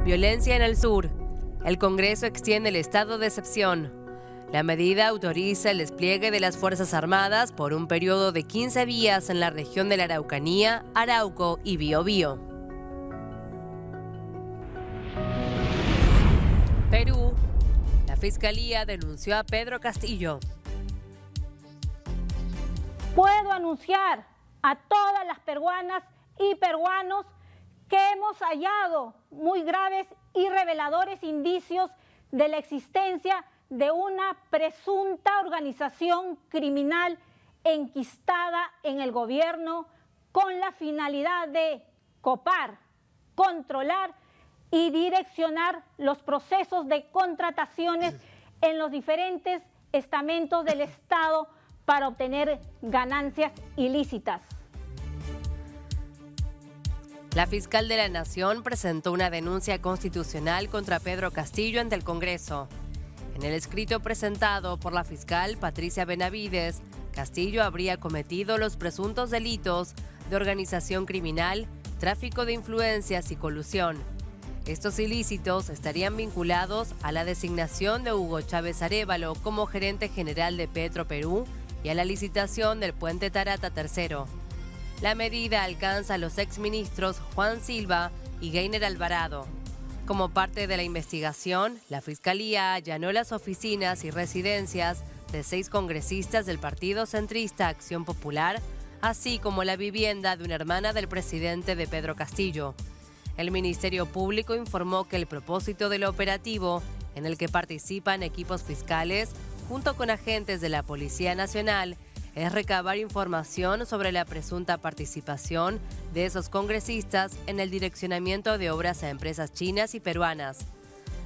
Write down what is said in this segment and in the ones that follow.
Violencia en el sur. El Congreso extiende el estado de excepción. La medida autoriza el despliegue de las Fuerzas Armadas por un periodo de 15 días en la región de la Araucanía, Arauco y Biobío. Perú. La Fiscalía denunció a Pedro Castillo. Puedo anunciar a todas las peruanas y peruanos que hemos hallado muy graves y reveladores indicios de la existencia de una presunta organización criminal enquistada en el gobierno con la finalidad de copar, controlar y direccionar los procesos de contrataciones en los diferentes estamentos del Estado para obtener ganancias ilícitas. La fiscal de la Nación presentó una denuncia constitucional contra Pedro Castillo ante el Congreso. En el escrito presentado por la fiscal Patricia Benavides, Castillo habría cometido los presuntos delitos de organización criminal, tráfico de influencias y colusión. Estos ilícitos estarían vinculados a la designación de Hugo Chávez Arévalo como gerente general de Petroperú y a la licitación del puente Tarata III. La medida alcanza a los exministros Juan Silva y Geiner Alvarado. Como parte de la investigación, la Fiscalía allanó las oficinas y residencias de 6 congresistas del partido centrista Acción Popular, así como la vivienda de una hermana del presidente de Pedro Castillo. El Ministerio Público informó que el propósito del operativo, en el que participan equipos fiscales junto con agentes de la Policía Nacional, es recabar información sobre la presunta participación de esos congresistas en el direccionamiento de obras a empresas chinas y peruanas.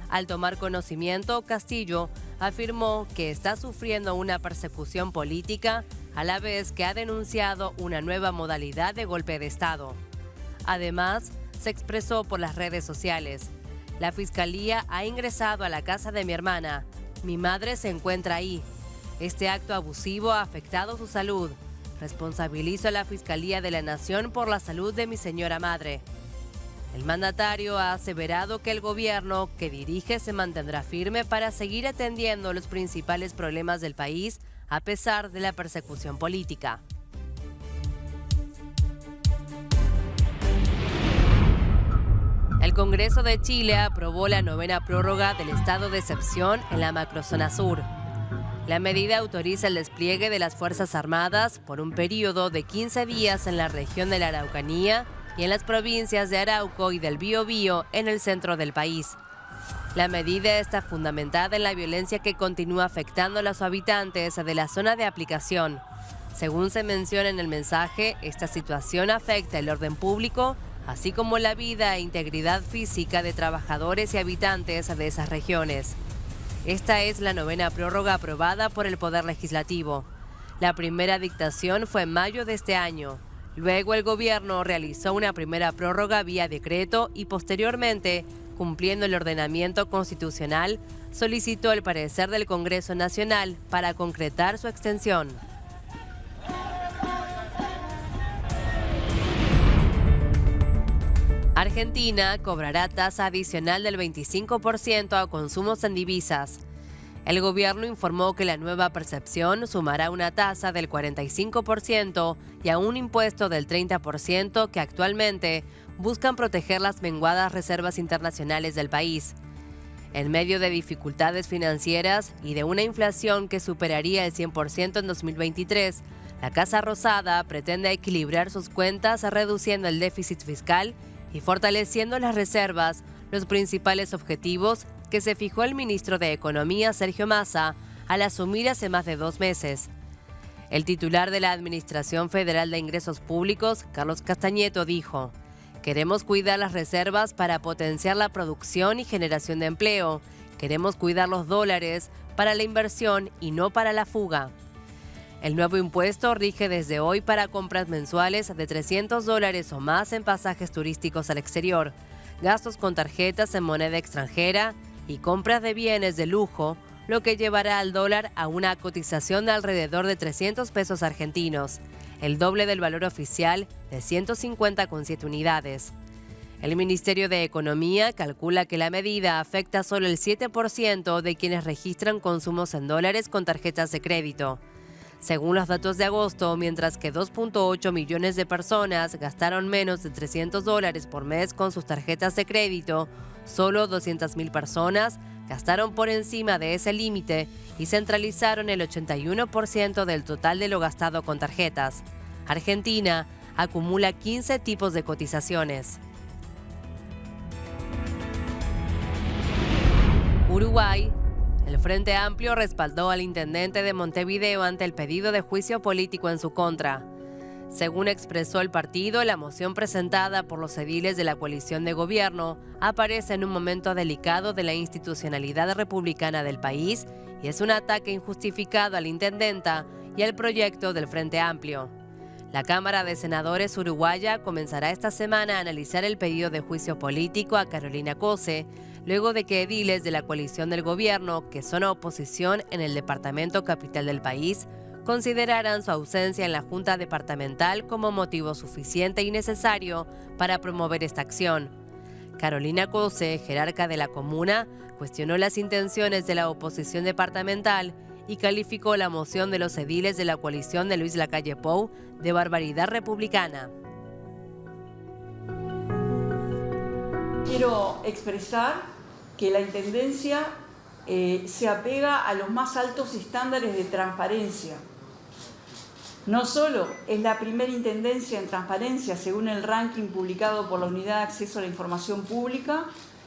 Al tomar conocimiento, Castillo afirmó que está sufriendo una persecución política, a la vez que ha denunciado una nueva modalidad de golpe de Estado. Además, se expresó por las redes sociales: la Fiscalía ha ingresado a la casa de mi hermana. Mi madre se encuentra ahí. Este acto abusivo ha afectado su salud. Responsabilizo a la Fiscalía de la Nación por la salud de mi señora madre. El mandatario ha aseverado que el gobierno que dirige se mantendrá firme para seguir atendiendo los principales problemas del país a pesar de la persecución política. El Congreso de Chile aprobó la 9ª prórroga del estado de excepción en la macrozona sur. La medida autoriza el despliegue de las Fuerzas Armadas por un periodo de 15 días en la región de la Araucanía y en las provincias de Arauco y del Biobío en el centro del país. La medida está fundamentada en la violencia que continúa afectando a los habitantes de la zona de aplicación. Según se menciona en el mensaje, esta situación afecta el orden público, así como la vida e integridad física de trabajadores y habitantes de esas regiones. Esta es la 9ª prórroga aprobada por el Poder Legislativo. La primera dictación fue en mayo de este año. Luego el gobierno realizó una primera prórroga vía decreto y posteriormente, cumpliendo el ordenamiento constitucional, solicitó el parecer del Congreso Nacional para concretar su extensión. Argentina cobrará tasa adicional del 25% a consumos en divisas. El gobierno informó que la nueva percepción sumará una tasa del 45% y a un impuesto del 30% que actualmente buscan proteger las menguadas reservas internacionales del país. En medio de dificultades financieras y de una inflación que superaría el 100% en 2023, la Casa Rosada pretende equilibrar sus cuentas reduciendo el déficit fiscal y fortaleciendo las reservas, los principales objetivos que se fijó el ministro de Economía, Sergio Massa, al asumir hace más de 2 meses. El titular de la Administración Federal de Ingresos Públicos, Carlos Castañeto, dijo: queremos cuidar las reservas para potenciar la producción y generación de empleo. Queremos cuidar los dólares para la inversión y no para la fuga. El nuevo impuesto rige desde hoy para compras mensuales de $300 o más en pasajes turísticos al exterior, gastos con tarjetas en moneda extranjera y compras de bienes de lujo, lo que llevará al dólar a una cotización de alrededor de 300 pesos argentinos, el doble del valor oficial de 150,7 unidades. El Ministerio de Economía calcula que la medida afecta solo el 7% de quienes registran consumos en dólares con tarjetas de crédito. Según los datos de agosto, mientras que 2.8 millones de personas gastaron menos de $300 por mes con sus tarjetas de crédito, solo 200.000 personas gastaron por encima de ese límite y centralizaron el 81% del total de lo gastado con tarjetas. Argentina acumula 15 tipos de cotizaciones. Uruguay. El Frente Amplio respaldó al intendente de Montevideo ante el pedido de juicio político en su contra. Según expresó el partido, la moción presentada por los ediles de la coalición de gobierno aparece en un momento delicado de la institucionalidad republicana del país y es un ataque injustificado a la intendenta y al proyecto del Frente Amplio. La Cámara de Senadores uruguaya comenzará esta semana a analizar el pedido de juicio político a Carolina Cose, luego de que ediles de la coalición del gobierno, que son oposición en el departamento capital del país, consideraran su ausencia en la Junta Departamental como motivo suficiente y necesario para promover esta acción. Carolina Cose, jerarca de la comuna, cuestionó las intenciones de la oposición departamental y calificó la moción de los ediles de la coalición de Luis Lacalle Pou de barbaridad republicana. Quiero expresar que la Intendencia se apega a los más altos estándares de transparencia. No solo es la primera intendencia en transparencia según el ranking publicado por la Unidad de Acceso a la Información Pública,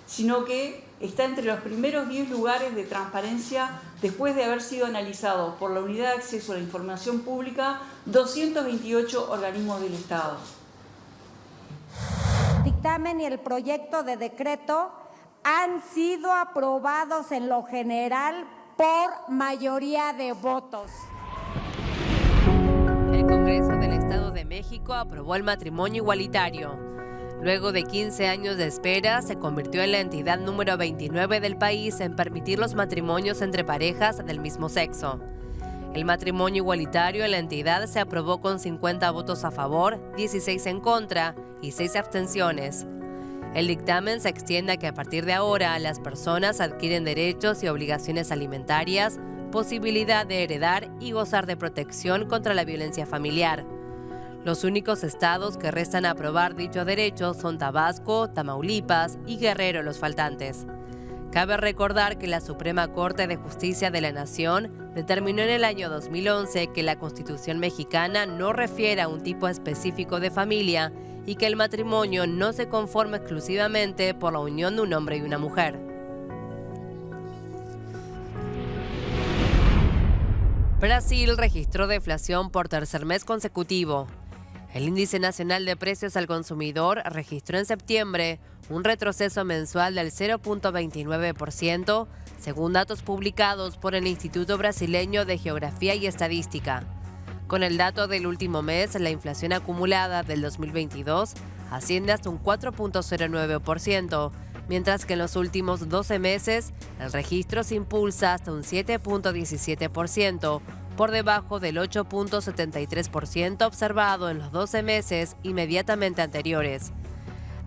sino que está entre los primeros 10 lugares de transparencia después de haber sido analizado por la Unidad de Acceso a la Información Pública 228 organismos del Estado. El dictamen y el proyecto de decreto han sido aprobados en lo general por mayoría de votos. El Congreso del Estado de México aprobó el matrimonio igualitario. Luego de 15 años de espera, se convirtió en la entidad número 29 del país en permitir los matrimonios entre parejas del mismo sexo. El matrimonio igualitario en la entidad se aprobó con 50 votos a favor, 16 en contra y 6 abstenciones. El dictamen se extiende a que a partir de ahora las personas adquieren derechos y obligaciones alimentarias, posibilidad de heredar y gozar de protección contra la violencia familiar. Los únicos estados que restan a aprobar dichos derechos son Tabasco, Tamaulipas y Guerrero los faltantes. Cabe recordar que la Suprema Corte de Justicia de la Nación determinó en el año 2011 que la Constitución mexicana no refiere a un tipo específico de familia y que el matrimonio no se conforma exclusivamente por la unión de un hombre y una mujer. Brasil registró deflación por tercer mes consecutivo. El Índice Nacional de Precios al Consumidor registró en septiembre un retroceso mensual del 0.29%, según datos publicados por el Instituto Brasileño de Geografía y Estadística. Con el dato del último mes, la inflación acumulada del 2022 asciende hasta un 4.09%, mientras que en los últimos 12 meses el registro se impulsa hasta un 7.17%, por debajo del 8.73% observado en los 12 meses inmediatamente anteriores.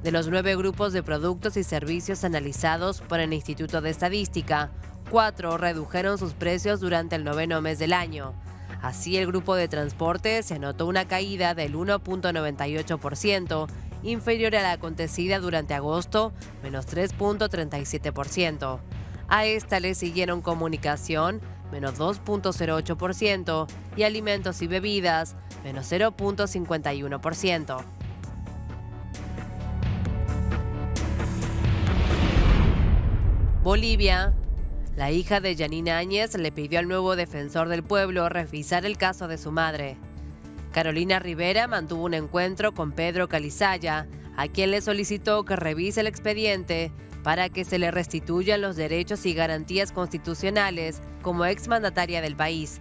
De los 9 grupos de productos y servicios analizados por el Instituto de Estadística, 4 redujeron sus precios durante el 9º mes del año. Así, el grupo de transporte se anotó una caída del 1.98%, inferior a la acontecida durante agosto, menos 3.37%. A esta le siguieron comunicación, menos 2.08%, y alimentos y bebidas, menos 0.51%. Bolivia. La hija de Yanina Áñez le pidió al nuevo defensor del pueblo revisar el caso de su madre. Carolina Rivera mantuvo un encuentro con Pedro Calizaya, a quien le solicitó que revise el expediente para que se le restituyan los derechos y garantías constitucionales como exmandataria del país.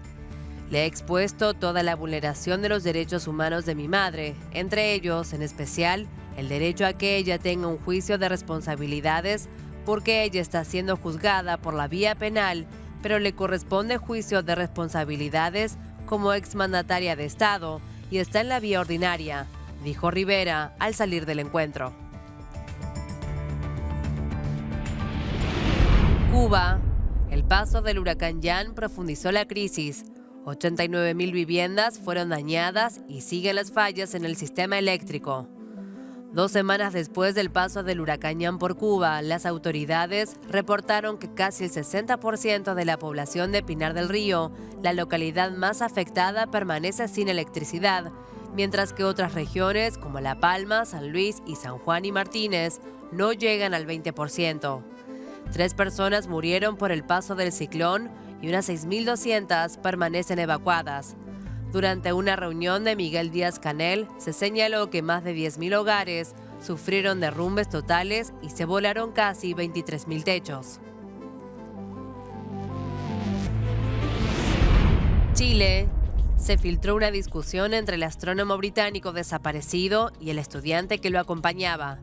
Le he expuesto toda la vulneración de los derechos humanos de mi madre, entre ellos, en especial, el derecho a que ella tenga un juicio de responsabilidades porque ella está siendo juzgada por la vía penal, pero le corresponde juicio de responsabilidades como exmandataria de Estado y está en la vía ordinaria, dijo Rivera al salir del encuentro. Cuba, el paso del huracán Yan profundizó la crisis. 89.000 viviendas fueron dañadas y siguen las fallas en el sistema eléctrico. 2 semanas después del paso del huracán Yan por Cuba, las autoridades reportaron que casi el 60% de la población de Pinar del Río, la localidad más afectada, permanece sin electricidad, mientras que otras regiones como La Palma, San Luis y San Juan y Martínez no llegan al 20%. 3 personas murieron por el paso del ciclón y unas 6.200 permanecen evacuadas. Durante una reunión de Miguel Díaz-Canel, se señaló que más de 10.000 hogares sufrieron derrumbes totales y se volaron casi 23.000 techos. Chile. Se filtró una discusión entre el astrónomo británico desaparecido y el estudiante que lo acompañaba.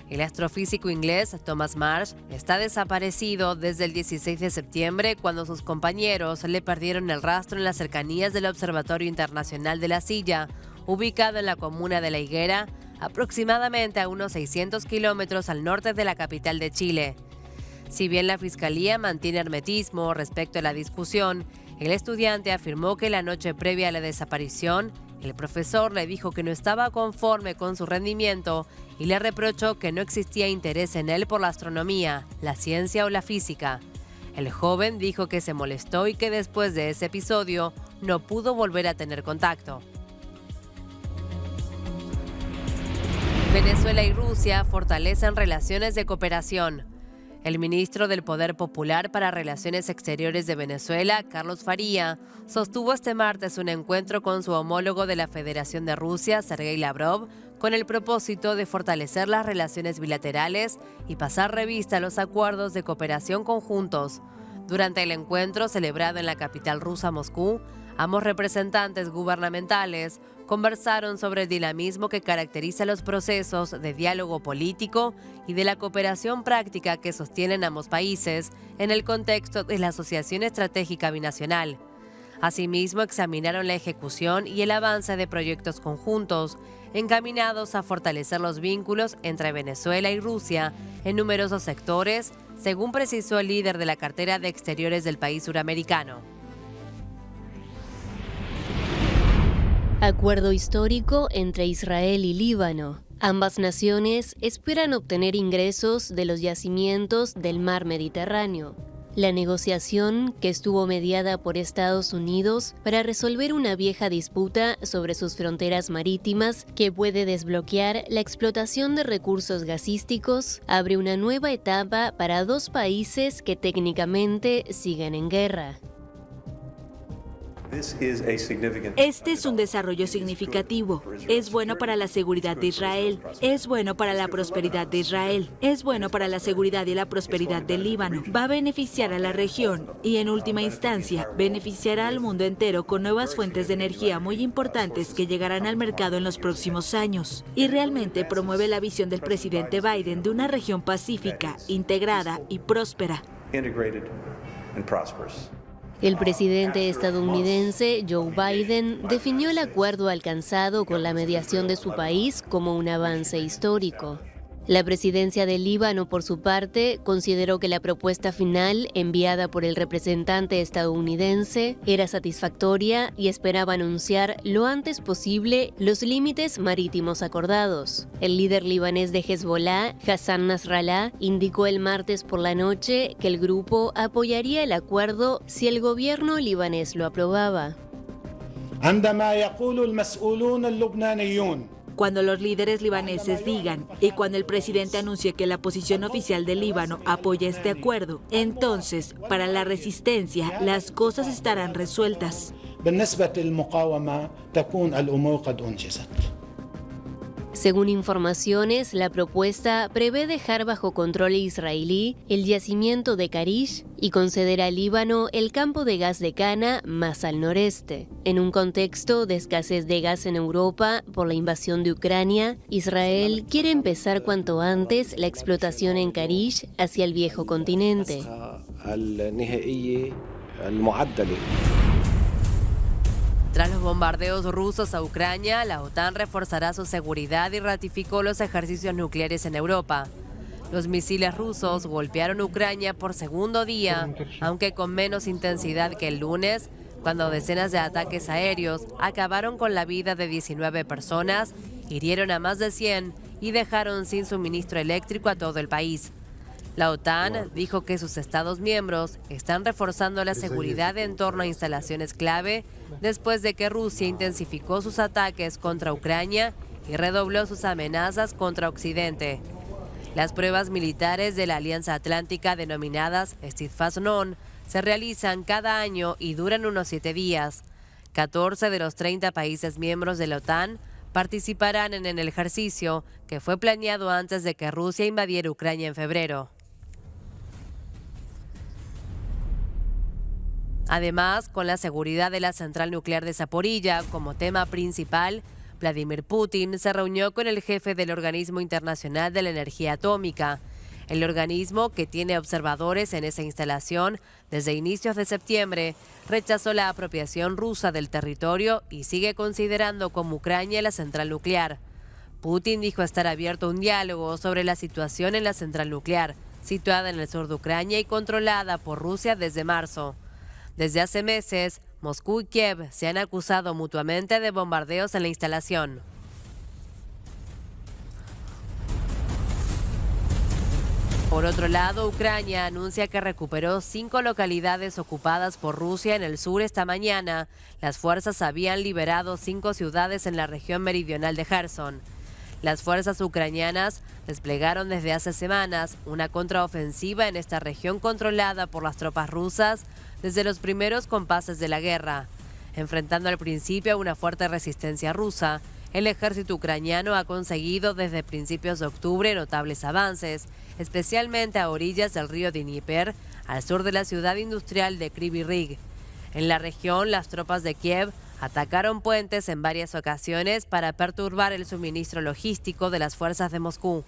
El astrofísico inglés Thomas Marsh está desaparecido desde el 16 de septiembre, cuando sus compañeros le perdieron el rastro en las cercanías del Observatorio Internacional de la Silla, ubicado en la comuna de La Higuera, aproximadamente a unos 600 kilómetros al norte de la capital de Chile. Si bien la Fiscalía mantiene hermetismo respecto a la discusión, el estudiante afirmó que la noche previa a la desaparición, el profesor le dijo que no estaba conforme con su rendimiento y le reprochó que no existía interés en él por la astronomía, la ciencia o la física. El joven dijo que se molestó y que después de ese episodio no pudo volver a tener contacto. Venezuela y Rusia fortalecen relaciones de cooperación. El ministro del Poder Popular para Relaciones Exteriores de Venezuela, Carlos Faría, sostuvo este martes un encuentro con su homólogo de la Federación de Rusia, Sergei Lavrov, con el propósito de fortalecer las relaciones bilaterales y pasar revista a los acuerdos de cooperación conjuntos. Durante el encuentro celebrado en la capital rusa, Moscú, ambos representantes gubernamentales conversaron sobre el dinamismo que caracteriza los procesos de diálogo político y de la cooperación práctica que sostienen ambos países en el contexto de la Asociación Estratégica Binacional. Asimismo, examinaron la ejecución y el avance de proyectos conjuntos encaminados a fortalecer los vínculos entre Venezuela y Rusia en numerosos sectores, según precisó el líder de la cartera de Exteriores del país suramericano. Acuerdo histórico entre Israel y Líbano. Ambas naciones esperan obtener ingresos de los yacimientos del mar Mediterráneo. La negociación, que estuvo mediada por Estados Unidos para resolver una vieja disputa sobre sus fronteras marítimas que puede desbloquear la explotación de recursos gasísticos, abre una nueva etapa para 2 países que técnicamente siguen en guerra. Este es un desarrollo significativo. Es bueno para la seguridad de Israel, es bueno para la prosperidad de Israel, es bueno para la seguridad y la prosperidad del Líbano. Va a beneficiar a la región y, en última instancia, beneficiará al mundo entero con nuevas fuentes de energía muy importantes que llegarán al mercado en los próximos años. Y realmente promueve la visión del presidente Biden de una región pacífica, integrada y próspera. El presidente estadounidense Joe Biden definió el acuerdo alcanzado con la mediación de su país como un avance histórico. La presidencia del Líbano, por su parte, consideró que la propuesta final enviada por el representante estadounidense era satisfactoria y esperaba anunciar lo antes posible los límites marítimos acordados. El líder libanés de Hezbollah, Hassan Nasrallah, indicó el martes por la noche que el grupo apoyaría el acuerdo si el gobierno libanés lo aprobaba. Cuando los líderes libaneses digan y cuando el presidente anuncie que la posición oficial del Líbano apoya este acuerdo, entonces, para la resistencia, las cosas estarán resueltas. Según informaciones, la propuesta prevé dejar bajo control israelí el yacimiento de Karish y conceder al Líbano el campo de gas de Cana más al noreste. En un contexto de escasez de gas en Europa por la invasión de Ucrania, Israel quiere empezar cuanto antes la explotación en Karish hacia el viejo continente. Tras los bombardeos rusos a Ucrania, la OTAN reforzará su seguridad y ratificó los ejercicios nucleares en Europa. Los misiles rusos golpearon Ucrania por segundo día, aunque con menos intensidad que el lunes, cuando decenas de ataques aéreos acabaron con la vida de 19 personas, hirieron a más de 100 y dejaron sin suministro eléctrico a todo el país. La OTAN dijo que sus Estados miembros están reforzando la seguridad en torno a instalaciones clave después de que Rusia intensificó sus ataques contra Ucrania y redobló sus amenazas contra Occidente. Las pruebas militares de la Alianza Atlántica denominadas Steadfast-Non se realizan cada año y duran unos 7 días. 14 de los 30 países miembros de la OTAN participarán en el ejercicio que fue planeado antes de que Rusia invadiera Ucrania en febrero. Además, con la seguridad de la central nuclear de Zaporilla como tema principal, Vladimir Putin se reunió con el jefe del Organismo Internacional de la Energía Atómica. El organismo, que tiene observadores en esa instalación desde inicios de septiembre, rechazó la apropiación rusa del territorio y sigue considerando como Ucrania la central nuclear. Putin dijo estar abierto a un diálogo sobre la situación en la central nuclear, situada en el sur de Ucrania y controlada por Rusia desde marzo. Desde hace meses, Moscú y Kiev se han acusado mutuamente de bombardeos en la instalación. Por otro lado, Ucrania anuncia que recuperó 5 localidades ocupadas por Rusia en el sur esta mañana. Las fuerzas habían liberado 5 ciudades en la región meridional de Kherson. Las fuerzas ucranianas desplegaron desde hace semanas una contraofensiva en esta región controlada por las tropas rusas desde los primeros compases de la guerra. Enfrentando al principio a una fuerte resistencia rusa, el ejército ucraniano ha conseguido desde principios de octubre notables avances, especialmente a orillas del río Dnieper, al sur de la ciudad industrial de Kryvyi Rih. En la región, las tropas de Kiev atacaron puentes en varias ocasiones para perturbar el suministro logístico de las fuerzas de Moscú.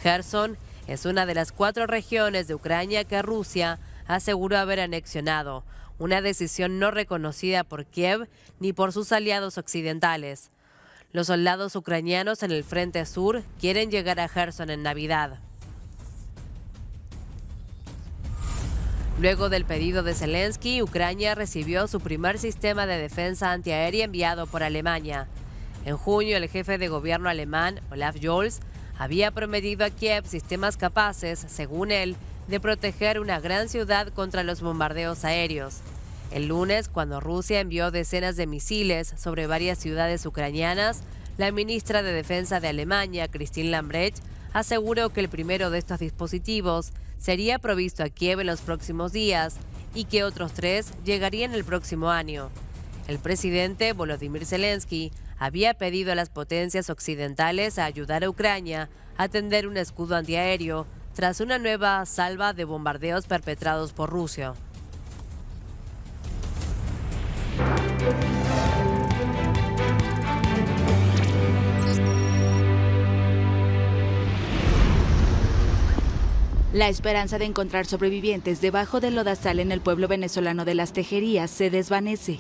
Kherson es una de las 4 regiones de Ucrania que Rusia aseguró haber anexionado, una decisión no reconocida por Kiev ni por sus aliados occidentales. Los soldados ucranianos en el frente sur quieren llegar a Kherson en Navidad. Luego del pedido de Zelensky, Ucrania recibió su primer sistema de defensa antiaérea enviado por Alemania. En junio, el jefe de gobierno alemán, Olaf Scholz, había prometido a Kiev sistemas capaces, según él, de proteger una gran ciudad contra los bombardeos aéreos. El lunes, cuando Rusia envió decenas de misiles sobre varias ciudades ucranianas, la ministra de Defensa de Alemania, Christine Lambrecht, aseguró que el primero de estos dispositivos sería provisto a Kiev en los próximos días y que otros 3 llegarían el próximo año. El presidente Volodymyr Zelensky había pedido a las potencias occidentales a ayudar a Ucrania a tender un escudo antiaéreo tras una nueva salva de bombardeos perpetrados por Rusia. La esperanza de encontrar sobrevivientes debajo del lodazal en el pueblo venezolano de Las Tejerías se desvanece.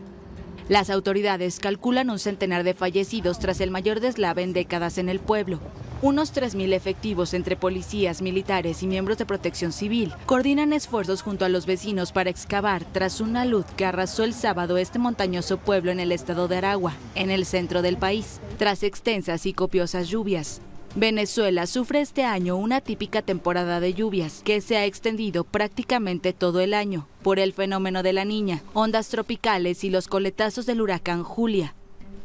Las autoridades calculan un centenar de fallecidos tras el mayor deslave en décadas en el pueblo. Unos 3.000 efectivos entre policías, militares y miembros de protección civil coordinan esfuerzos junto a los vecinos para excavar tras una luz que arrasó el sábado este montañoso pueblo en el estado de Aragua, en el centro del país, tras extensas y copiosas lluvias. Venezuela sufre este año una típica temporada de lluvias que se ha extendido prácticamente todo el año por el fenómeno de la Niña, ondas tropicales y los coletazos del huracán Julia.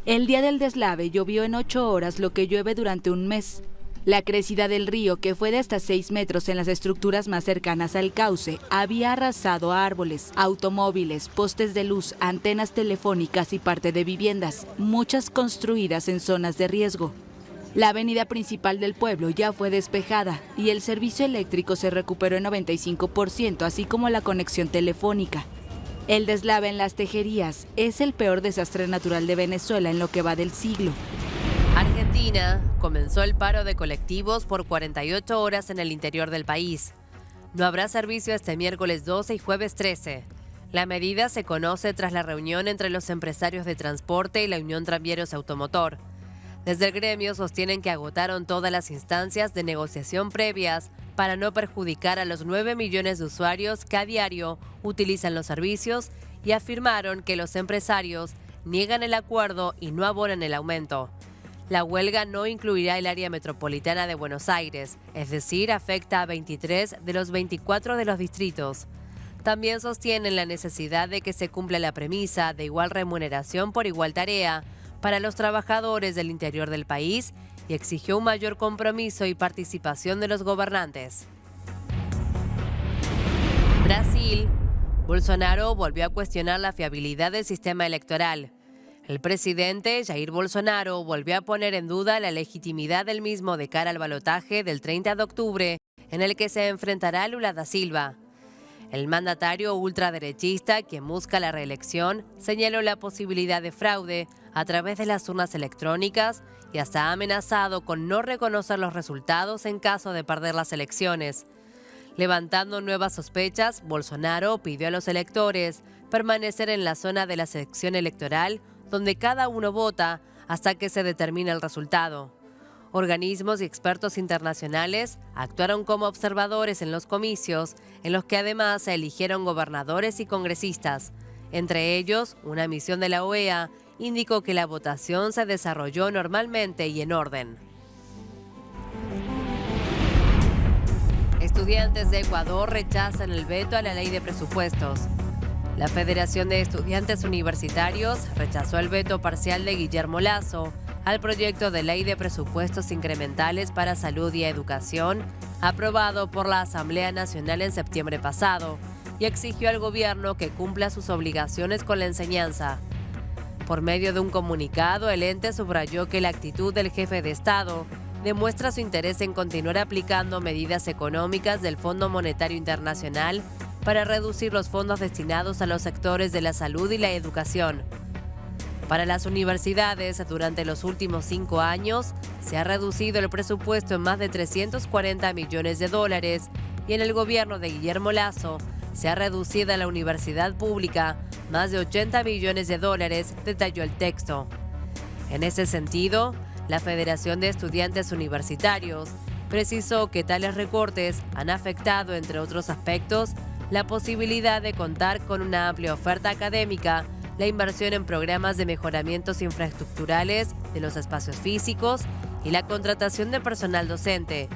El día del deslave llovió en 8 horas lo que llueve durante un mes. La crecida del río, que fue de hasta 6 metros en las estructuras más cercanas al cauce, había arrasado a árboles, automóviles, postes de luz, antenas telefónicas y parte de viviendas, muchas construidas en zonas de riesgo. La avenida principal del pueblo ya fue despejada y el servicio eléctrico se recuperó en 95%, así como la conexión telefónica. El deslave en Las Tejerías es el peor desastre natural de Venezuela en lo que va del siglo. Argentina comenzó el paro de colectivos por 48 horas en el interior del país. No habrá servicio este miércoles 12 y jueves 13. La medida se conoce tras la reunión entre los empresarios de transporte y la Unión Tranviarios Automotor. Desde el gremio sostienen que agotaron todas las instancias de negociación previas para no perjudicar a los 9 millones de usuarios que a diario utilizan los servicios y afirmaron que los empresarios niegan el acuerdo y no abonan el aumento. La huelga no incluirá el área metropolitana de Buenos Aires, es decir, afecta a 23 de los 24 de los distritos. También sostienen la necesidad de que se cumpla la premisa de igual remuneración por igual tarea para los trabajadores del interior del país y exigió un mayor compromiso y participación de los gobernantes. Brasil. Bolsonaro volvió a cuestionar la fiabilidad del sistema electoral. El presidente Jair Bolsonaro volvió a poner en duda la legitimidad del mismo de cara al balotaje del 30 de octubre, en el que se enfrentará a Lula da Silva. El mandatario ultraderechista, quien busca la reelección, señaló la posibilidad de fraude a través de las urnas electrónicas y hasta ha amenazado con no reconocer los resultados en caso de perder las elecciones. Levantando nuevas sospechas, Bolsonaro pidió a los electores permanecer en la zona de la sección electoral donde cada uno vota hasta que se determine el resultado. Organismos y expertos internacionales actuaron como observadores en los comicios, en los que además se eligieron gobernadores y congresistas. Entre ellos, una misión de la OEA indicó que la votación se desarrolló normalmente y en orden. Estudiantes de Ecuador rechazan el veto a la ley de presupuestos. La Federación de Estudiantes Universitarios rechazó el veto parcial de Guillermo Lasso al proyecto de ley de presupuestos incrementales para salud y educación, aprobado por la Asamblea Nacional en septiembre pasado, y exigió al gobierno que cumpla sus obligaciones con la enseñanza. Por medio de un comunicado, el ente subrayó que la actitud del jefe de Estado demuestra su interés en continuar aplicando medidas económicas del Fondo Monetario Internacional para reducir los fondos destinados a los sectores de la salud y la educación. Para las universidades, durante los últimos 5 años, se ha reducido el presupuesto en más de 340 millones de dólares y en el gobierno de Guillermo Lasso se ha reducido a la universidad pública más de 80 millones de dólares, detalló el texto. En ese sentido, la Federación de Estudiantes Universitarios precisó que tales recortes han afectado, entre otros aspectos, la posibilidad de contar con una amplia oferta académica, la inversión en programas de mejoramientos infraestructurales de los espacios físicos y la contratación de personal docente.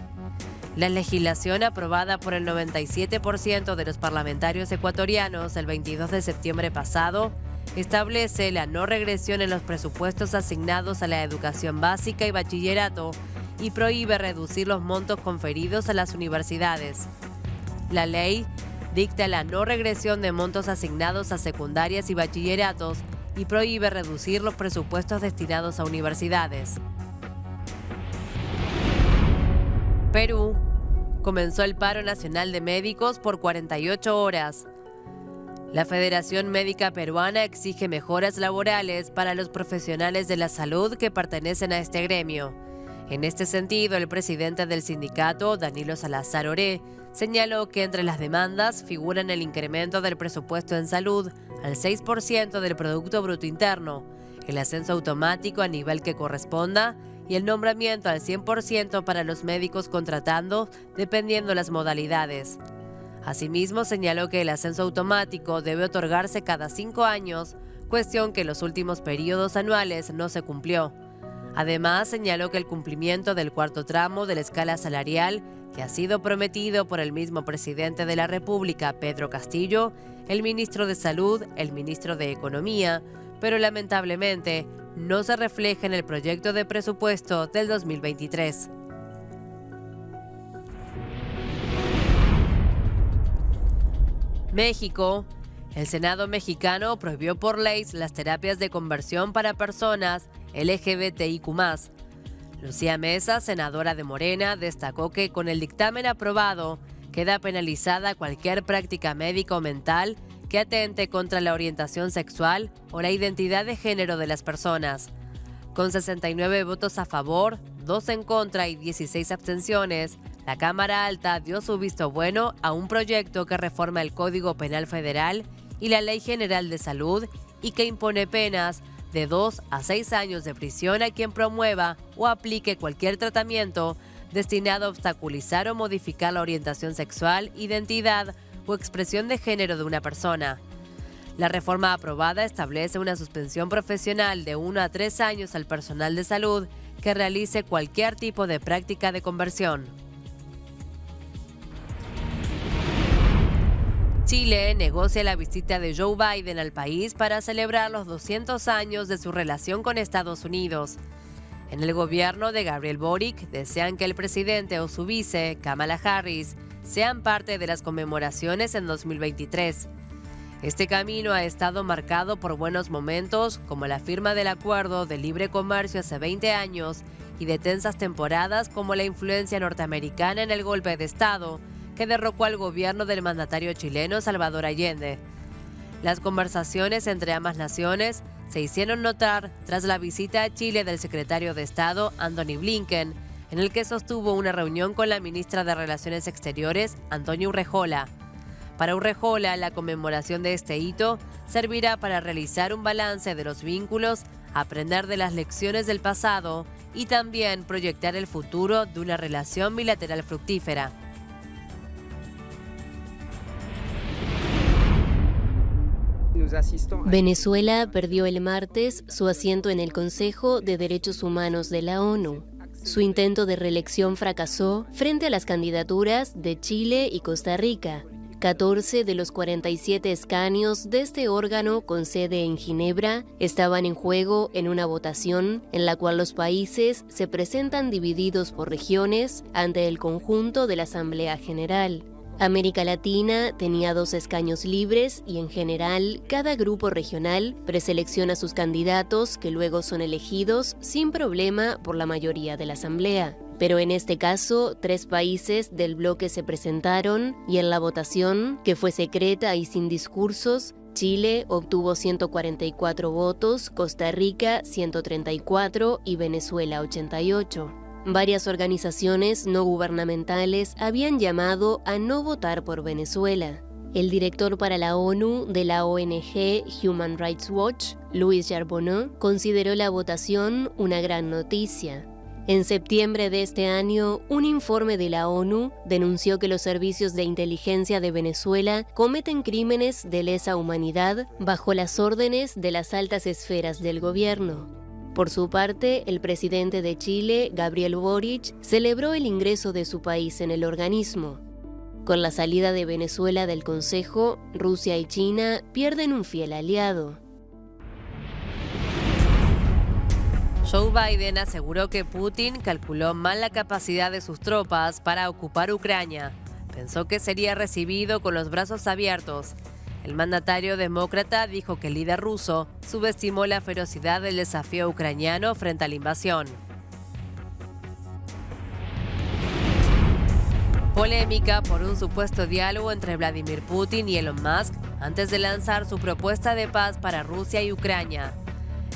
La legislación aprobada por el 97% de los parlamentarios ecuatorianos el 22 de septiembre pasado establece la no regresión en los presupuestos asignados a la educación básica y bachillerato y prohíbe reducir los montos conferidos a las universidades. La ley dicta la no regresión de montos asignados a secundarias y bachilleratos y prohíbe reducir los presupuestos destinados a universidades. Perú. Comenzó el paro nacional de médicos por 48 horas. La Federación Médica Peruana exige mejoras laborales para los profesionales de la salud que pertenecen a este gremio. En este sentido, el presidente del sindicato, Danilo Salazar Oré, señaló que entre las demandas figuran el incremento del presupuesto en salud al 6% del Producto Bruto Interno, el ascenso automático a nivel que corresponda y el nombramiento al 100% para los médicos contratando, dependiendo las modalidades. Asimismo, señaló que el ascenso automático debe otorgarse cada 5 años, cuestión que en los últimos periodos anuales no se cumplió. Además, señaló que el cumplimiento del cuarto tramo de la escala salarial, que ha sido prometido por el mismo presidente de la República, Pedro Castillo, el ministro de Salud, el ministro de Economía, pero lamentablemente no se refleja en el proyecto de presupuesto del 2023. México. El Senado mexicano prohibió por ley las terapias de conversión para personas LGBTIQ+. Lucía Mesa, senadora de Morena, destacó que con el dictamen aprobado queda penalizada cualquier práctica médica o mental que atente contra la orientación sexual o la identidad de género de las personas. Con 69 votos a favor, 2 en contra y 16 abstenciones, la Cámara Alta dio su visto bueno a un proyecto que reforma el Código Penal Federal y la Ley General de Salud y que impone penas de 2 a 6 años de prisión a quien promueva o aplique cualquier tratamiento destinado a obstaculizar o modificar la orientación sexual, identidad o expresión de género de una persona. La reforma aprobada establece una suspensión profesional de 1 a 3 años al personal de salud que realice cualquier tipo de práctica de conversión. Chile negocia la visita de Joe Biden al país para celebrar los 200 años de su relación con Estados Unidos. En el gobierno de Gabriel Boric desean que el presidente o su vice, Kamala Harris, sean parte de las conmemoraciones en 2023. Este camino ha estado marcado por buenos momentos, como la firma del Acuerdo de Libre Comercio hace 20 años, y de tensas temporadas como la influencia norteamericana en el golpe de Estado, que derrocó al gobierno del mandatario chileno Salvador Allende. Las conversaciones entre ambas naciones se hicieron notar tras la visita a Chile del secretario de Estado Antony Blinken, en el que sostuvo una reunión con la ministra de Relaciones Exteriores, Antonia Urrejola. Para Urrejola, la conmemoración de este hito servirá para realizar un balance de los vínculos, aprender de las lecciones del pasado y también proyectar el futuro de una relación bilateral fructífera. Venezuela perdió el martes su asiento en el Consejo de Derechos Humanos de la ONU. Su intento de reelección fracasó frente a las candidaturas de Chile y Costa Rica. 14 de los 47 escaños de este órgano con sede en Ginebra estaban en juego en una votación en la cual los países se presentan divididos por regiones ante el conjunto de la Asamblea General. América Latina tenía 2 escaños libres y en general cada grupo regional preselecciona sus candidatos que luego son elegidos sin problema por la mayoría de la Asamblea. Pero en este caso, 3 países del bloque se presentaron y en la votación, que fue secreta y sin discursos, Chile obtuvo 144 votos, Costa Rica 134 y Venezuela 88. Varias organizaciones no gubernamentales habían llamado a no votar por Venezuela. El director para la ONU de la ONG Human Rights Watch, Louis Charbonneau, consideró la votación una gran noticia. En septiembre de este año, un informe de la ONU denunció que los servicios de inteligencia de Venezuela cometen crímenes de lesa humanidad bajo las órdenes de las altas esferas del gobierno. Por su parte, el presidente de Chile, Gabriel Boric, celebró el ingreso de su país en el organismo. Con la salida de Venezuela del Consejo, Rusia y China pierden un fiel aliado. Joe Biden aseguró que Putin calculó mal la capacidad de sus tropas para ocupar Ucrania. Pensó que sería recibido con los brazos abiertos. El mandatario demócrata dijo que el líder ruso subestimó la ferocidad del desafío ucraniano frente a la invasión. Polémica por un supuesto diálogo entre Vladimir Putin y Elon Musk antes de lanzar su propuesta de paz para Rusia y Ucrania.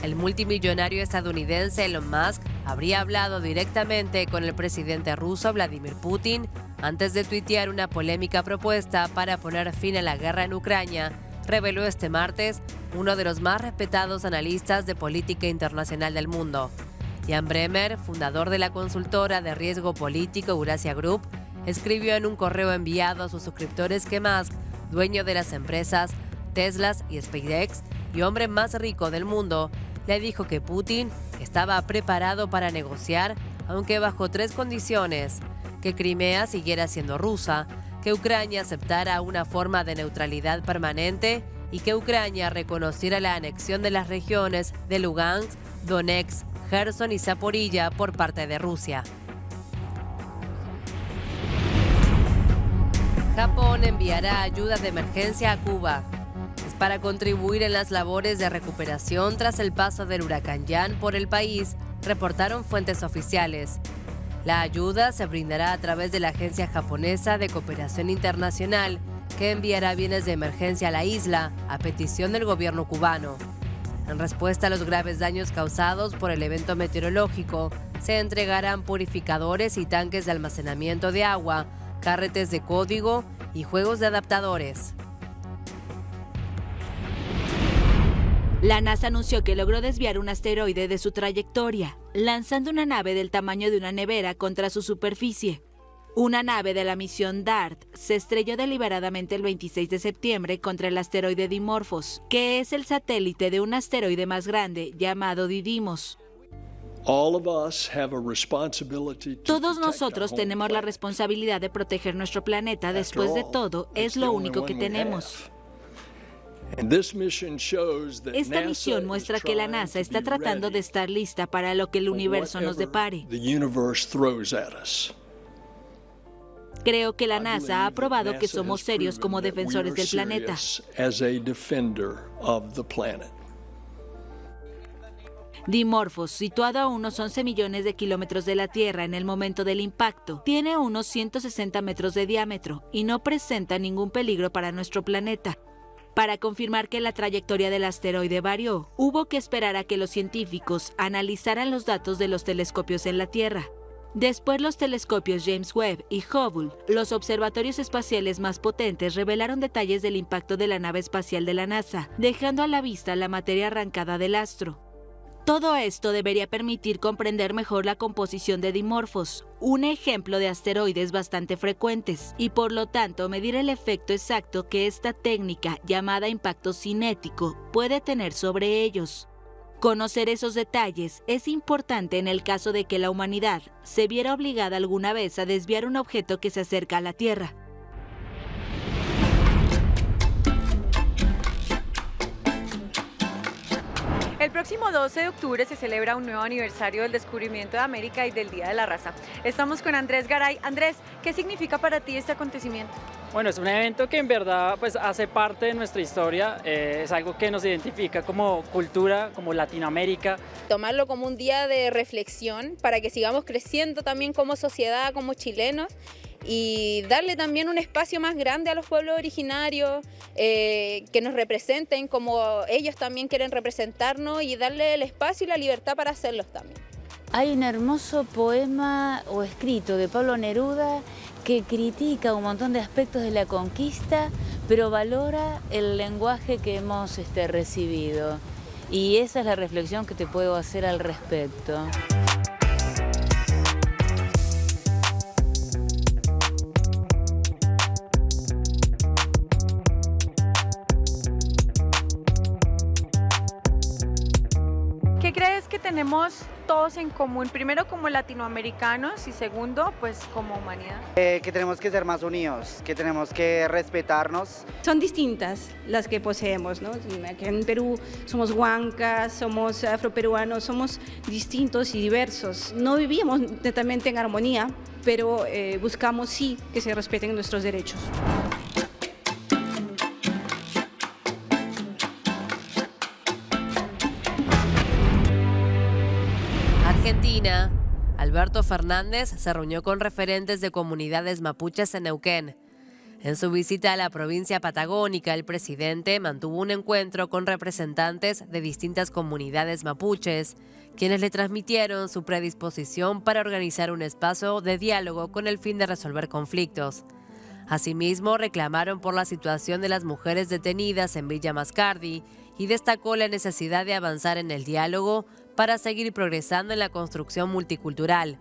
El multimillonario estadounidense Elon Musk habría hablado directamente con el presidente ruso Vladimir Putin antes de tuitear una polémica propuesta para poner fin a la guerra en Ucrania, reveló este martes uno de los más respetados analistas de política internacional del mundo. Jan Bremer, fundador de la consultora de riesgo político Eurasia Group, escribió en un correo enviado a sus suscriptores que Musk, dueño de las empresas Tesla y SpaceX y hombre más rico del mundo, le dijo que Putin estaba preparado para negociar, aunque bajo 3 condiciones: que Crimea siguiera siendo rusa, que Ucrania aceptara una forma de neutralidad permanente y que Ucrania reconociera la anexión de las regiones de Lugansk, Donetsk, Gerson y Zaporilla por parte de Rusia. Japón enviará ayuda de emergencia a Cuba. Es para contribuir en las labores de recuperación tras el paso del huracán Yan por el país, reportaron fuentes oficiales. La ayuda se brindará a través de la Agencia Japonesa de Cooperación Internacional, que enviará bienes de emergencia a la isla, a petición del gobierno cubano. En respuesta a los graves daños causados por el evento meteorológico, se entregarán purificadores y tanques de almacenamiento de agua, carretes de código y juegos de adaptadores. La NASA anunció que logró desviar un asteroide de su trayectoria, lanzando una nave del tamaño de una nevera contra su superficie. Una nave de la misión DART se estrelló deliberadamente el 26 de septiembre contra el asteroide Dimorphos, que es el satélite de un asteroide más grande llamado Didymos. Todos nosotros tenemos la responsabilidad de proteger nuestro planeta. Después de todo, es lo único que tenemos. Esta misión muestra que la NASA está tratando de estar lista para lo que el universo nos depare. Creo que la NASA ha probado que somos serios como defensores del planeta. Dimorphos, situado a unos 11 millones de kilómetros de la Tierra en el momento del impacto, tiene unos 160 metros de diámetro y no presenta ningún peligro para nuestro planeta. Para confirmar que la trayectoria del asteroide varió, hubo que esperar a que los científicos analizaran los datos de los telescopios en la Tierra. Después, los telescopios James Webb y Hubble, los observatorios espaciales más potentes, revelaron detalles del impacto de la nave espacial de la NASA, dejando a la vista la materia arrancada del astro. Todo esto debería permitir comprender mejor la composición de Dimorphos, un ejemplo de asteroides bastante frecuentes, y por lo tanto medir el efecto exacto que esta técnica, llamada impacto cinético, puede tener sobre ellos. Conocer esos detalles es importante en el caso de que la humanidad se viera obligada alguna vez a desviar un objeto que se acerca a la Tierra. El próximo 12 de octubre se celebra un nuevo aniversario del descubrimiento de América y del Día de la Raza. Estamos con Andrés Garay. Andrés, ¿qué significa para ti este acontecimiento? Bueno, es un evento que en verdad pues, hace parte de nuestra historia, es algo que nos identifica como cultura, como Latinoamérica. Tomarlo como un día de reflexión para que sigamos creciendo también como sociedad, como chilenos, y darle también un espacio más grande a los pueblos originarios, que nos representen como ellos también quieren representarnos y darle el espacio y la libertad para hacerlos también. Hay un hermoso poema o escrito de Pablo Neruda que critica un montón de aspectos de la conquista, pero valora el lenguaje que hemos recibido. Y esa es la reflexión que te puedo hacer al respecto. ¿Qué crees que tenemos todos en común? Primero como latinoamericanos y segundo pues como humanidad. Que tenemos que ser más unidos, que tenemos que respetarnos. Son distintas las que poseemos, ¿no? Aquí en Perú somos huancas, somos afroperuanos, somos distintos y diversos. No vivíamos netamente en armonía, pero buscamos sí que se respeten nuestros derechos. Argentina. Alberto Fernández se reunió con referentes de comunidades mapuches en Neuquén. En su visita a la provincia patagónica, el presidente mantuvo un encuentro con representantes de distintas comunidades mapuches, quienes le transmitieron su predisposición para organizar un espacio de diálogo con el fin de resolver conflictos. Asimismo, reclamaron por la situación de las mujeres detenidas en Villa Mascardi y destacó la necesidad de avanzar en el diálogo para seguir progresando en la construcción multicultural.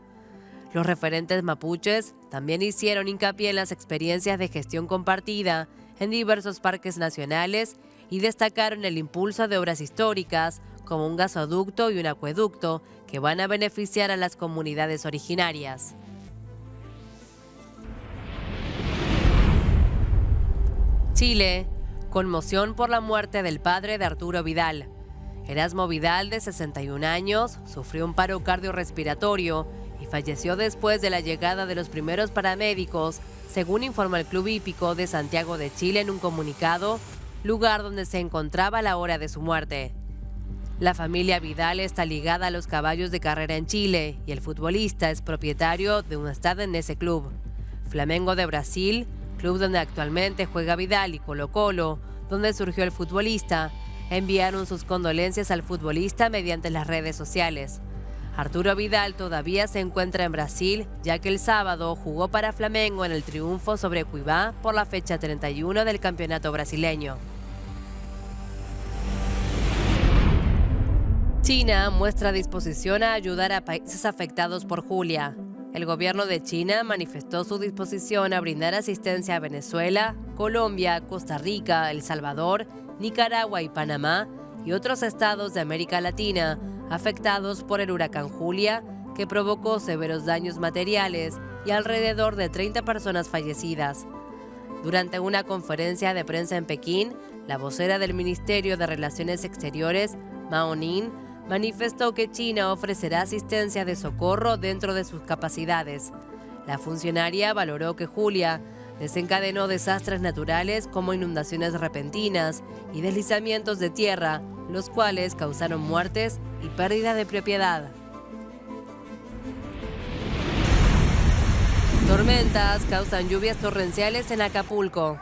Los referentes mapuches también hicieron hincapié en las experiencias de gestión compartida en diversos parques nacionales y destacaron el impulso de obras históricas como un gasoducto y un acueducto que van a beneficiar a las comunidades originarias. Chile. Conmoción por la muerte del padre de Arturo Vidal. Erasmo Vidal, de 61 años, sufrió un paro cardiorrespiratorio y falleció después de la llegada de los primeros paramédicos, según informa el Club Hípico de Santiago de Chile en un comunicado, lugar donde se encontraba a la hora de su muerte. La familia Vidal está ligada a los caballos de carrera en Chile y el futbolista es propietario de un estadio en ese club. Flamengo de Brasil, club donde actualmente juega Vidal, y Colo-Colo, donde surgió el futbolista, enviaron sus condolencias al futbolista mediante las redes sociales. Arturo Vidal todavía se encuentra en Brasil, ya que el sábado jugó para Flamengo en el triunfo sobre Cuiabá por la fecha 31 del campeonato brasileño. China muestra disposición a ayudar a países afectados por Julia. El gobierno de China manifestó su disposición a brindar asistencia a Venezuela, Colombia, Costa Rica, El Salvador, Nicaragua y Panamá y otros estados de América Latina afectados por el huracán Julia, que provocó severos daños materiales y alrededor de 30 personas fallecidas. Durante una conferencia de prensa en Pekín, la vocera del Ministerio de Relaciones Exteriores, Mao Ning, manifestó que China ofrecerá asistencia de socorro dentro de sus capacidades. La funcionaria valoró que Julia desencadenó desastres naturales como inundaciones repentinas y deslizamientos de tierra, los cuales causaron muertes y pérdida de propiedad. Tormentas causan lluvias torrenciales en Acapulco.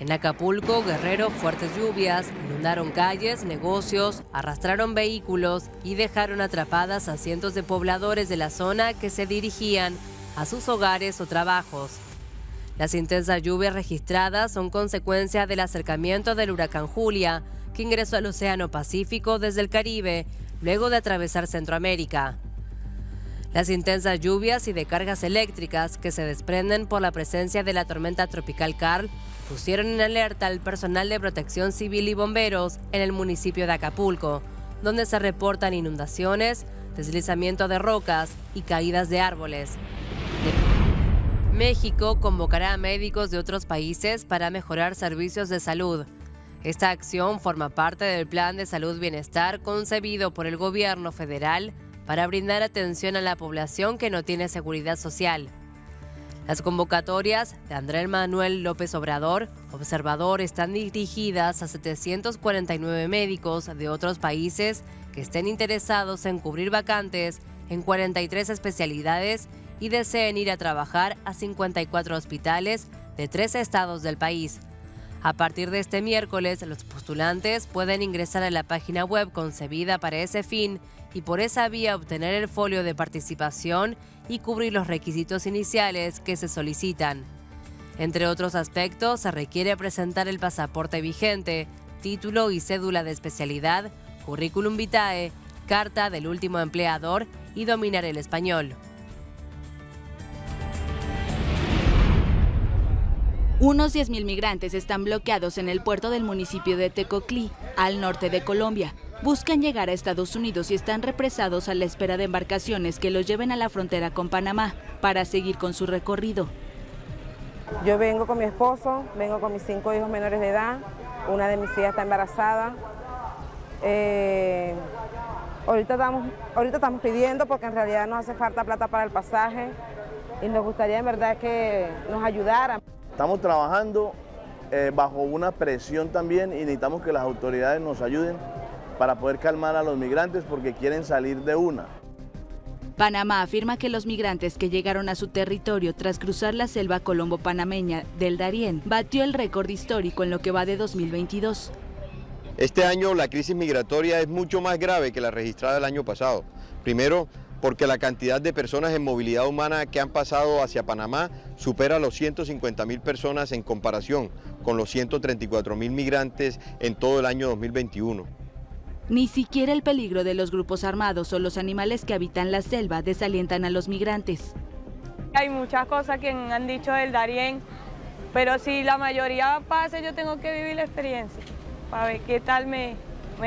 En Acapulco, Guerrero, fuertes lluvias inundaron calles, negocios, arrastraron vehículos y dejaron atrapadas a cientos de pobladores de la zona que se dirigían a sus hogares o trabajos. Las intensas lluvias registradas son consecuencia del acercamiento del huracán Julia, que ingresó al Océano Pacífico desde el Caribe, luego de atravesar Centroamérica. Las intensas lluvias y descargas eléctricas que se desprenden por la presencia de la tormenta tropical Karl pusieron en alerta al personal de protección civil y bomberos en el municipio de Acapulco, donde se reportan inundaciones, deslizamiento de rocas y caídas de árboles. México convocará a médicos de otros países para mejorar servicios de salud. Esta acción forma parte del Plan de Salud Bienestar concebido por el gobierno federal para brindar atención a la población que no tiene seguridad social. Las convocatorias de Andrés Manuel López Obrador, observador, están dirigidas a 749 médicos de otros países que estén interesados en cubrir vacantes en 43 especialidades y deseen ir a trabajar a 54 hospitales de 13 estados del país. A partir de este miércoles, los postulantes pueden ingresar a la página web concebida para ese fin y por esa vía obtener el folio de participación y cubrir los requisitos iniciales que se solicitan. Entre otros aspectos, se requiere presentar el pasaporte vigente, título y cédula de especialidad, currículum vitae, carta del último empleador y dominar el español. Unos 10.000 migrantes están bloqueados en el puerto del municipio de Tecoclí, al norte de Colombia. Buscan llegar a Estados Unidos y están represados a la espera de embarcaciones que los lleven a la frontera con Panamá para seguir con su recorrido. Yo vengo con mi esposo, vengo con mis 5 hijos menores de edad, una de mis hijas está embarazada. Ahorita estamos pidiendo porque en realidad nos hace falta plata para el pasaje y nos gustaría en verdad que nos ayudaran. Estamos trabajando bajo una presión también y necesitamos que las autoridades nos ayuden para poder calmar a los migrantes porque quieren salir de una. Panamá afirma que los migrantes que llegaron a su territorio tras cruzar la selva colombo-panameña del Darién batió el récord histórico en lo que va de 2022. Este año la crisis migratoria es mucho más grave que la registrada el año pasado. Primero, porque la cantidad de personas en movilidad humana que han pasado hacia Panamá supera los 150.000 personas en comparación con los 134.000 migrantes en todo el año 2021. Ni siquiera el peligro de los grupos armados o los animales que habitan la selva desalientan a los migrantes. Hay muchas cosas que han dicho del Darién, pero si la mayoría pasa, yo tengo que vivir la experiencia para ver qué tal me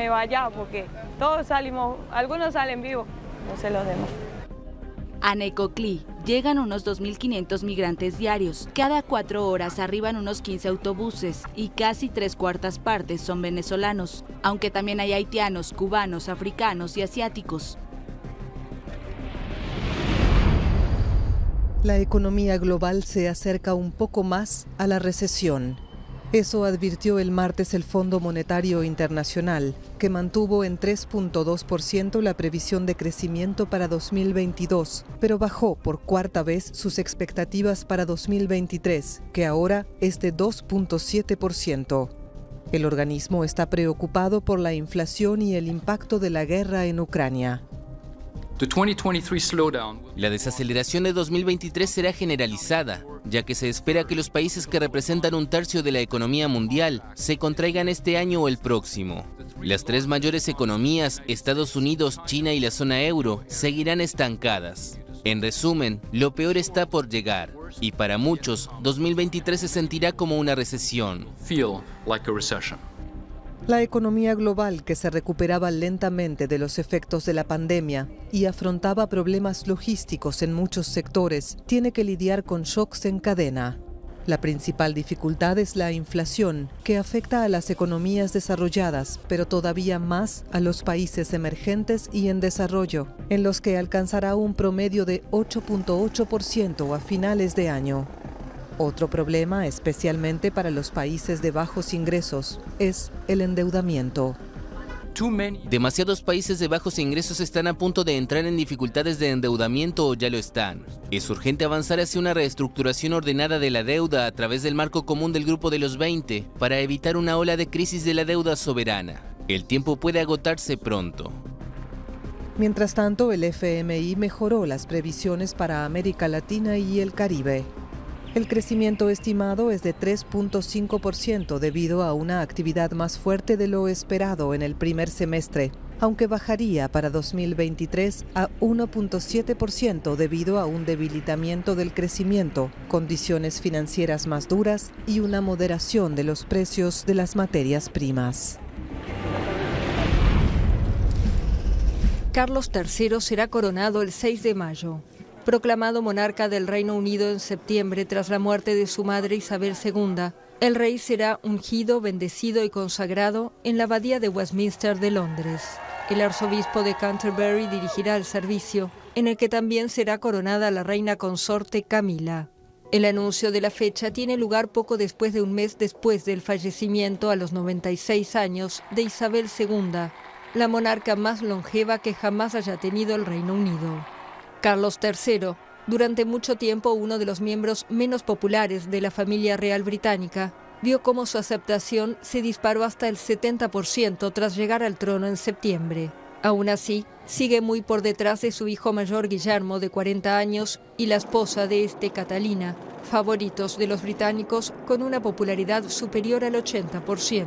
vaya, porque todos salimos, algunos salen vivos, no sé los demás. A Necoclí llegan unos 2.500 migrantes diarios. Cada 4 horas arriban unos 15 autobuses y casi 3/4 partes son venezolanos, aunque también hay haitianos, cubanos, africanos y asiáticos. La economía global se acerca un poco más a la recesión. Eso advirtió el martes el Fondo Monetario Internacional, que mantuvo en 3.2% la previsión de crecimiento para 2022, pero bajó por 4ª vez sus expectativas para 2023, que ahora es de 2.7%. El organismo está preocupado por la inflación y el impacto de la guerra en Ucrania. La desaceleración de 2023 será generalizada, ya que se espera que los países que representan 1/3 de la economía mundial se contraigan este año o el próximo. Las tres mayores economías, Estados Unidos, China y la zona euro, seguirán estancadas. En resumen, lo peor está por llegar, y para muchos, 2023 se sentirá como una recesión. La economía global, que se recuperaba lentamente de los efectos de la pandemia y afrontaba problemas logísticos en muchos sectores, tiene que lidiar con shocks en cadena. La principal dificultad es la inflación, que afecta a las economías desarrolladas, pero todavía más a los países emergentes y en desarrollo, en los que alcanzará un promedio de 8.8% a finales de año. Otro problema, especialmente para los países de bajos ingresos, es el endeudamiento. Demasiados países de bajos ingresos están a punto de entrar en dificultades de endeudamiento o ya lo están. Es urgente avanzar hacia una reestructuración ordenada de la deuda a través del marco común del Grupo de los 20 para evitar una ola de crisis de la deuda soberana. El tiempo puede agotarse pronto. Mientras tanto, el FMI mejoró las previsiones para América Latina y el Caribe. El crecimiento estimado es de 3.5% debido a una actividad más fuerte de lo esperado en el primer semestre, aunque bajaría para 2023 a 1.7% debido a un debilitamiento del crecimiento, condiciones financieras más duras y una moderación de los precios de las materias primas. Carlos III será coronado el 6 de mayo. Proclamado monarca del Reino Unido en septiembre tras la muerte de su madre Isabel II, el rey será ungido, bendecido y consagrado en la abadía de Westminster de Londres. El arzobispo de Canterbury dirigirá el servicio, en el que también será coronada la reina consorte Camila. El anuncio de la fecha tiene lugar poco después de un mes después del fallecimiento a los 96 años de Isabel II, la monarca más longeva que jamás haya tenido el Reino Unido. Carlos III, durante mucho tiempo uno de los miembros menos populares de la familia real británica, vio cómo su aceptación se disparó hasta el 70% tras llegar al trono en septiembre. Aún así, sigue muy por detrás de su hijo mayor Guillermo, de 40 años, y la esposa de este, Catalina, favoritos de los británicos con una popularidad superior al 80%.